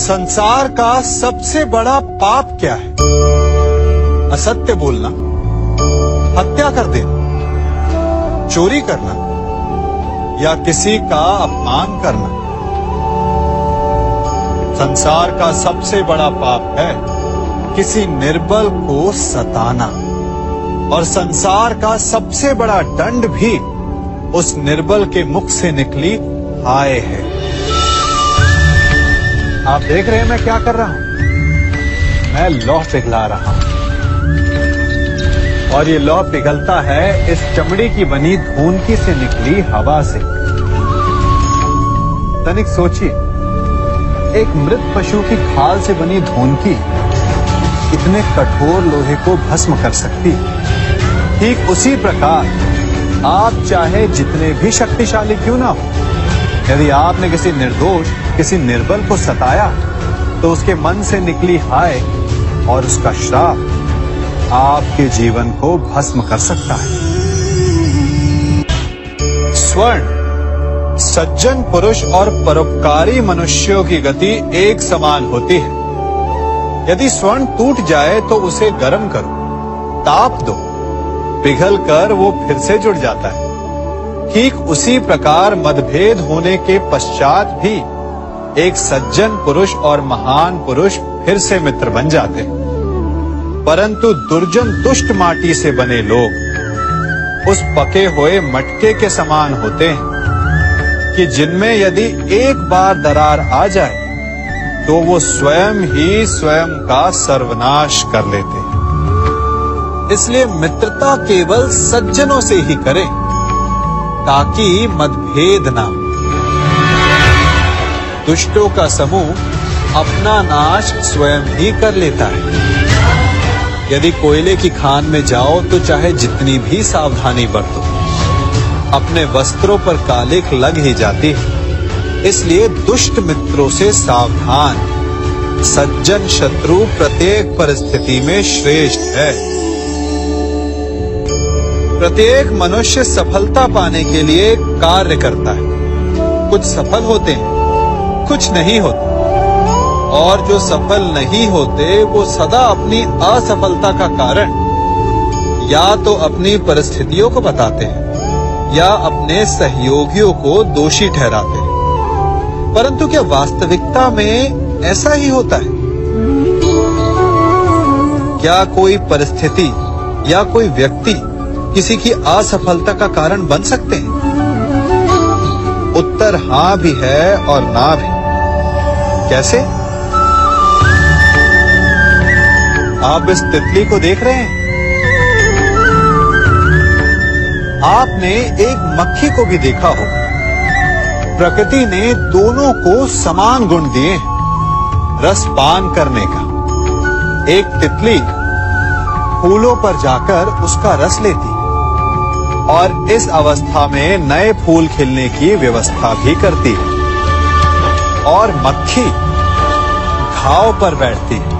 संसार का सबसे बड़ा पाप क्या है? असत्य बोलना, हत्या कर देना, चोरी करना या किसी का अपमान करना। संसार का सबसे बड़ा पाप है किसी निर्बल को सताना, और संसार का सबसे बड़ा दंड भी उस निर्बल के मुख से निकली हाय है। आप देख रहे हैं मैं क्या कर रहा हूं? मैं लौह पिघला रहा हूं, और ये लौह पिघलता है इस चमड़ी की बनी धूनकी से निकली हवा से। तनिक सोचिए, एक मृत पशु की खाल से बनी धूनकी इतने कठोर लोहे को भस्म कर सकती। ठीक उसी प्रकार आप चाहे जितने भी शक्तिशाली क्यों ना हो, यदि आपने किसी निर्दोष, किसी निर्बल को सताया, तो उसके मन से निकली हाय और उसका श्राप आपके जीवन को भस्म कर सकता है। स्वर्ण, सज्जन पुरुष और परोपकारी मनुष्यों की गति एक समान होती है। यदि स्वर्ण टूट जाए तो उसे गर्म करो, ताप दो, पिघल कर वो फिर से जुड़ जाता है। ठीक उसी प्रकार मतभेद होने के पश्चात भी एक सज्जन पुरुष और महान पुरुष फिर से मित्र बन जाते हैं। परंतु दुर्जन दुष्ट माटी से बने लोग उस पके हुए मटके के समान होते हैं कि जिनमें यदि एक बार दरार आ जाए तो वो स्वयं ही स्वयं का सर्वनाश कर लेते हैं। इसलिए मित्रता केवल सज्जनों से ही करें ताकि मतभेद ना हो। दुष्टों का समूह अपना नाश स्वयं ही कर लेता है। यदि कोयले की खान में जाओ तो चाहे जितनी भी सावधानी बरतो, अपने वस्त्रों पर कालिख लग ही जाती है। इसलिए दुष्ट मित्रों से सावधान। सज्जन शत्रु प्रत्येक परिस्थिति में श्रेष्ठ है। प्रत्येक मनुष्य सफलता पाने के लिए कार्य करता है। कुछ सफल होते हैं, कुछ नहीं होते, और जो सफल नहीं होते वो सदा अपनी असफलता का कारण या तो अपनी परिस्थितियों को बताते हैं या अपने सहयोगियों को दोषी ठहराते हैं। परंतु क्या वास्तविकता में ऐसा ही होता है? क्या कोई परिस्थिति या कोई व्यक्ति किसी की असफलता का कारण बन सकते हैं? उत्तर हां भी है और ना भी। कैसे? आप इस तितली को देख रहे हैं? आपने एक मक्खी को भी देखा हो। प्रकृति ने दोनों को समान गुण दिए हैं रस पान करने का। एक तितली फूलों पर जाकर उसका रस लेती और इस अवस्था में नए फूल खिलने की व्यवस्था भी करती है, और मक्खी घाव पर बैठती है,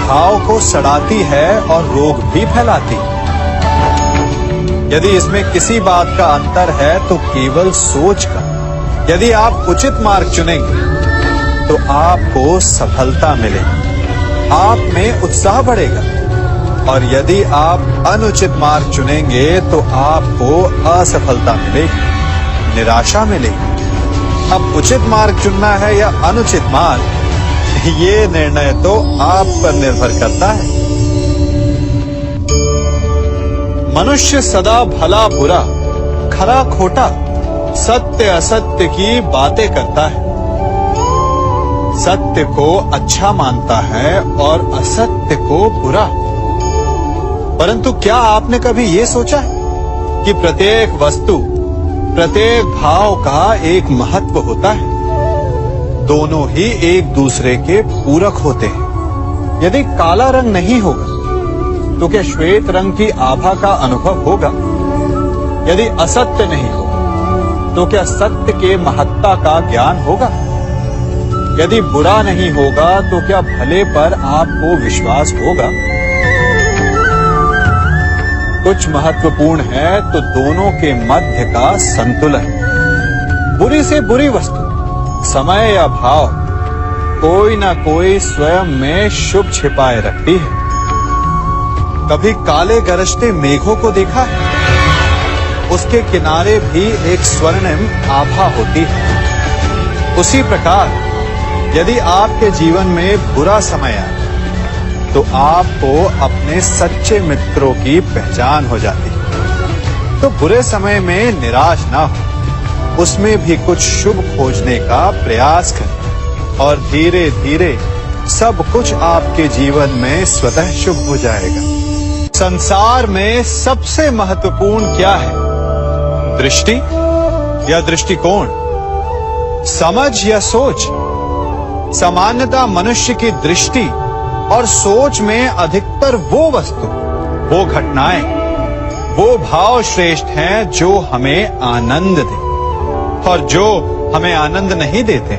घाव को सड़ाती है और रोग भी फैलाती है। यदि इसमें किसी बात का अंतर है तो केवल सोच का। यदि आप उचित मार्ग चुनेंगे तो आपको सफलता मिलेगी, आप में उत्साह बढ़ेगा, और यदि आप अनुचित मार्ग चुनेंगे तो आपको असफलता मिलेगी, निराशा मिलेगी। अब उचित मार्ग चुनना है या अनुचित मार्ग, ये निर्णय तो आप पर निर्भर करता है। मनुष्य सदा भला बुरा, खरा खोटा, सत्य असत्य की बातें करता है। सत्य को अच्छा मानता है और असत्य को बुरा। परंतु क्या आपने कभी ये सोचा है कि प्रत्येक वस्तु, प्रत्येक भाव का एक महत्व होता है? दोनों ही एक दूसरे के पूरक होते हैं। यदि काला रंग नहीं होगा तो क्या श्वेत रंग की आभा का अनुभव होगा? यदि असत्य नहीं होगा तो क्या सत्य के महत्ता का ज्ञान होगा? यदि बुरा नहीं होगा तो क्या भले पर आपको विश्वास होगा? कुछ महत्वपूर्ण है तो दोनों के मध्य का संतुलन। बुरी से बुरी वस्तु, समय या भाव कोई ना कोई स्वयं में शुभ छिपाए रखती है। कभी काले गरजते मेघों को देखा है? उसके किनारे भी एक स्वर्णिम आभा होती है। उसी प्रकार यदि आपके जीवन में बुरा समय आए तो आपको अपने सच्चे मित्रों की पहचान हो जाती है। तो बुरे समय में निराश ना हो, उसमें भी कुछ शुभ खोजने का प्रयास करें और धीरे धीरे सब कुछ आपके जीवन में स्वतः शुभ हो जाएगा। संसार में सबसे महत्वपूर्ण क्या है? दृष्टि या दृष्टिकोण, समझ या सोच? सामान्यतः मनुष्य की दृष्टि और सोच में अधिकतर वो वस्तु, वो घटनाएं, वो भाव श्रेष्ठ हैं जो हमें आनंद दे, और जो हमें आनंद नहीं देते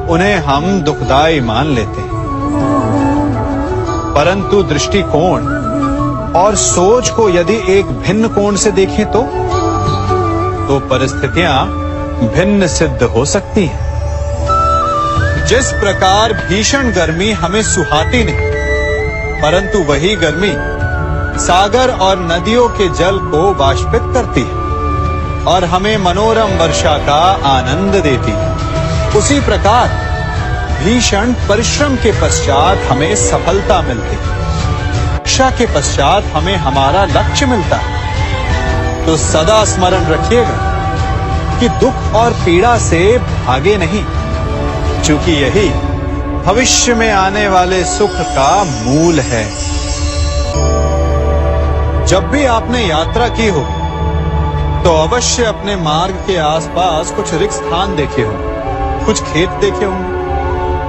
उन्हें हम दुखदाई मान लेते हैं। परंतु दृष्टिकोण और सोच को यदि एक भिन्न कोण से देखें तो परिस्थितियां भिन्न सिद्ध हो सकती हैं। जिस प्रकार भीषण गर्मी हमें सुहाती नहीं, परंतु वही गर्मी सागर और नदियों के जल को वाष्पित करती है और हमें मनोरम वर्षा का आनंद देती है, उसी प्रकार भीषण परिश्रम के पश्चात हमें सफलता मिलती है। इच्छा के पश्चात हमें हमारा लक्ष्य मिलता है। तो सदा स्मरण रखिएगा कि दुख और पीड़ा से भागे नहीं, क्योंकि यही भविष्य में आने वाले सुख का मूल है। जब भी आपने यात्रा की हो तो अवश्य अपने मार्ग के आसपास कुछ रिक्त स्थान देखे हो, कुछ खेत देखे होंगे,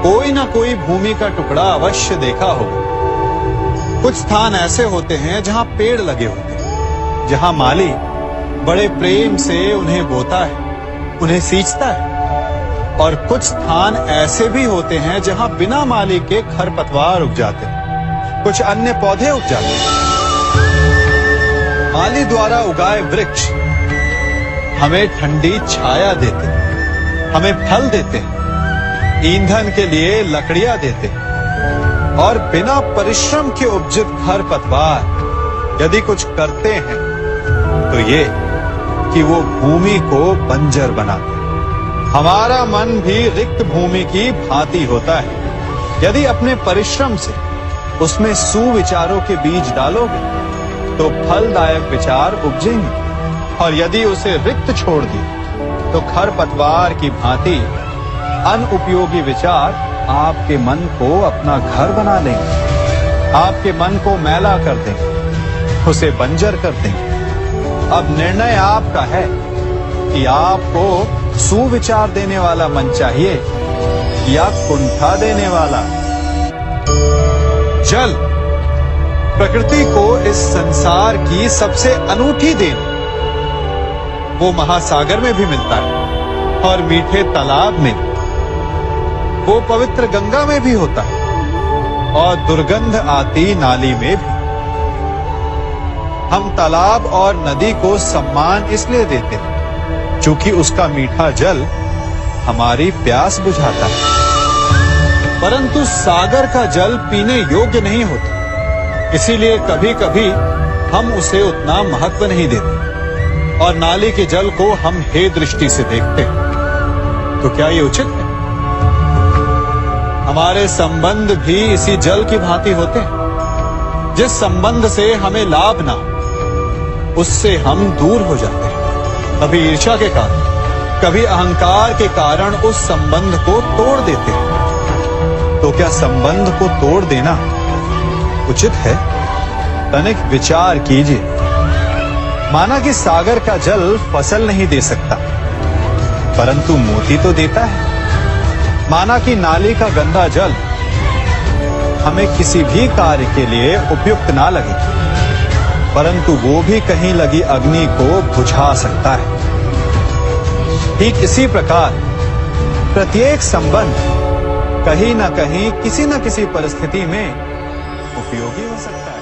कोई ना कोई भूमि का टुकड़ा अवश्य देखा होगा। कुछ स्थान ऐसे होते हैं जहां पेड़ लगे होते हैं, जहां माली बड़े प्रेम से उन्हें बोता है, उन्हें सींचता है। और कुछ स्थान ऐसे भी होते हैं जहां बिना माली के खरपतवार उग जाते हैं, कुछ अन्य पौधे उग जाते हैं। माली द्वारा उगाए वृक्ष हमें ठंडी छाया देते हैं, हमें फल देते हैं, ईंधन के लिए लकड़ियां देते हैं। और बिना परिश्रम के उपजित खरपतवार यदि कुछ करते हैं तो ये कि वो भूमि को बंजर बनाते हैं। हमारा मन भी रिक्त भूमि की भांति होता है। यदि अपने परिश्रम से उसमें सुविचारों के बीज डालोगे तो फलदायक विचार उपजेंगे, और यदि उसे रिक्त छोड़ दिए तो खरपतवार की भांति अनुपयोगी विचार आपके मन को अपना घर बना लेंगे, आपके मन को मैला कर देंगे, उसे बंजर कर देंगे। अब निर्णय आपका है कि आपको सुविचार देने वाला मन चाहिए या कुंठा देने वाला। जल प्रकृति को इस संसार की सबसे अनूठी देन, वो महासागर में भी मिलता है और मीठे तालाब में, वो पवित्र गंगा में भी होता है और दुर्गंध आती नाली में भी। हम तालाब और नदी को सम्मान इसलिए देते हैं क्योंकि उसका मीठा जल हमारी प्यास बुझाता है। परंतु सागर का जल पीने योग्य नहीं होता, इसीलिए कभी कभी हम उसे उतना महत्व नहीं देते और नाली के जल को हम हे दृष्टि से देखते हैं। तो क्या ये उचित है? हमारे संबंध भी इसी जल की भांति होते हैं। जिस संबंध से हमें लाभ ना हो उससे हम दूर हो जाते हैं। कभी ईर्ष्या के कारण, कभी अहंकार के कारण उस संबंध को तोड़ देते हैं। तो क्या संबंध को तोड़ देना उचित है? तनिक विचार कीजिए। माना कि सागर का जल फसल नहीं दे सकता, परंतु मोती तो देता है। माना कि नाली का गंदा जल हमें किसी भी कार्य के लिए उपयुक्त ना लगे, परंतु वो भी कहीं लगी अग्नि को बुझा सकता है। ठीक इसी प्रकार प्रत्येक संबंध कहीं ना कहीं किसी न किसी परिस्थिति में उपयोगी हो सकता है।